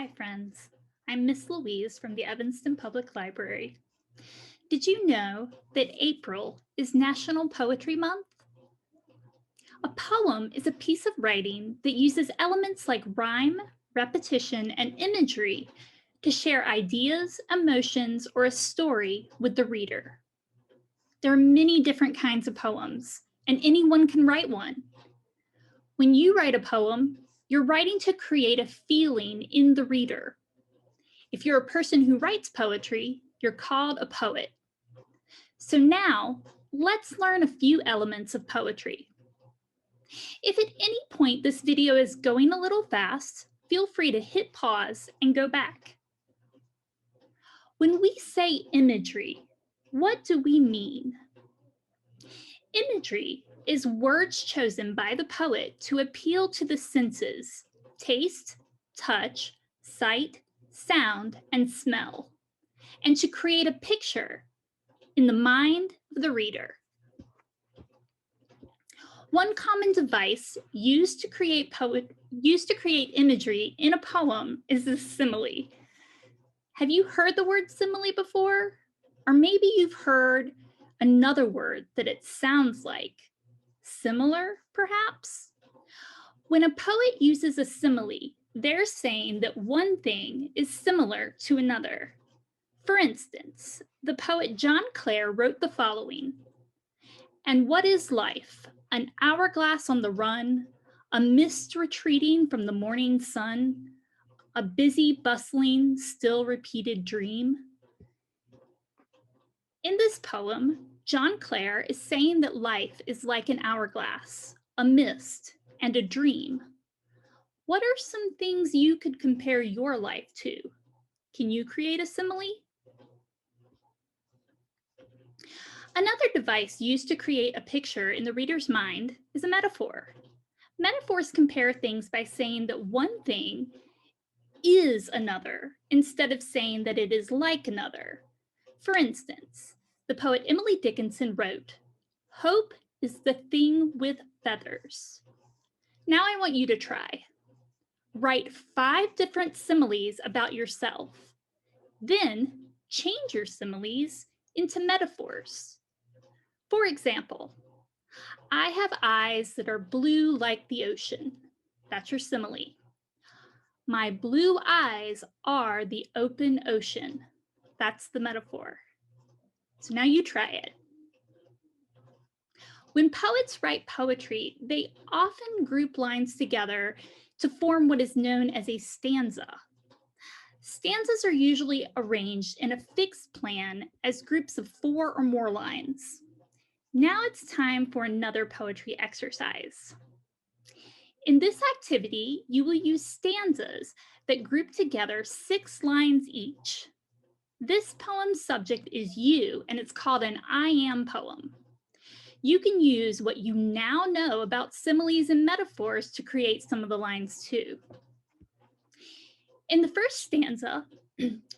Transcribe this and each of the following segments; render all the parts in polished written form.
Hi, friends. I'm Miss Louise from the Evanston Public Library. Did you know that April is National Poetry Month? A poem is a piece of writing that uses elements like rhyme, repetition, and imagery to share ideas, emotions, or a story with the reader. There are many different kinds of poems, and anyone can write one. When you write a poem, you're writing to create a feeling in the reader. If you're a person who writes poetry, you're called a poet. So now, let's learn a few elements of poetry. If at any point this video is going a little fast, feel free to hit pause and go back. When we say imagery, what do we mean? Imagery is words chosen by the poet to appeal to the senses: taste, touch, sight, sound, and smell, and to create a picture in the mind of the reader. One common device used to create imagery in a poem is the simile. Have you heard the word simile before? Or maybe you've heard another word that it sounds like. Similar, perhaps? When a poet uses a simile, they're saying that one thing is similar to another. For instance, the poet John Clare wrote the following: "And what is life? An hourglass on the run, a mist retreating from the morning sun, a busy, bustling, still repeated dream." In this poem, John Clare is saying that life is like an hourglass, a mist, and a dream. What are some things you could compare your life to? Can you create a simile? Another device used to create a picture in the reader's mind is a metaphor. Metaphors compare things by saying that one thing is another instead of saying that it is like another. For instance, the poet Emily Dickinson wrote, "Hope is the thing with feathers." Now I want you to try. Write 5 different similes about yourself. Then change your similes into metaphors. For example, I have eyes that are blue like the ocean. That's your simile. My blue eyes are the open ocean. That's the metaphor. So now you try it. When poets write poetry, they often group lines together to form what is known as a stanza. Stanzas are usually arranged in a fixed plan as groups of 4 or more lines. Now it's time for another poetry exercise. In this activity, you will use stanzas that group together 6 lines each. This poem's subject is you, and it's called an I am poem. You can use what you now know about similes and metaphors to create some of the lines too. In the first stanza,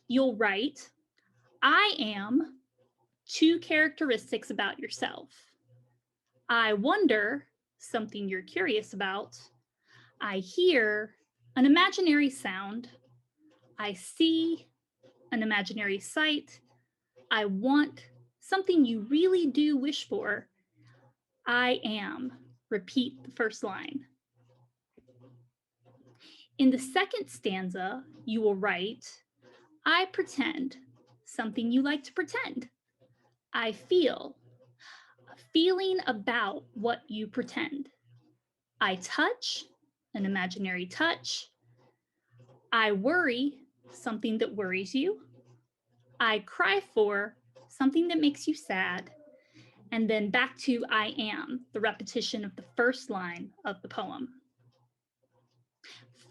you'll write, I am 2 characteristics about yourself. I wonder, something you're curious about. I hear, an imaginary sound. I see, an imaginary sight. I want, something you really do wish for. I am, repeat the first line. In the second stanza, you will write, I pretend, something you like to pretend. I feel, a feeling about what you pretend. I touch, an imaginary touch. I worry, something that worries you. I cry for, something that makes you sad. And then back to I am, the repetition of the first line of the poem.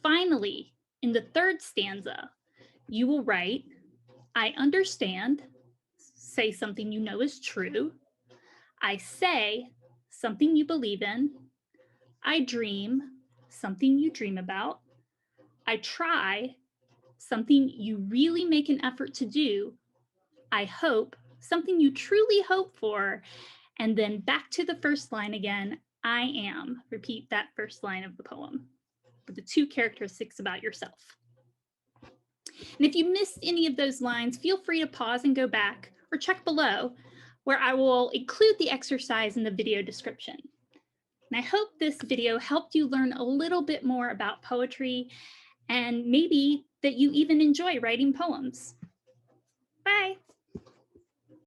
Finally, in the third stanza, you will write, I understand, say something you know is true. I say, something you believe in. I dream, something you dream about. I try, something you really make an effort to do. I hope, something you truly hope for. And then back to the first line again, I am. Repeat that first line of the poem with the 2 characteristics about yourself. And if you missed any of those lines, feel free to pause and go back or check below, where I will include the exercise in the video description. And I hope this video helped you learn a little bit more about poetry and maybe that you even enjoy writing poems. Bye.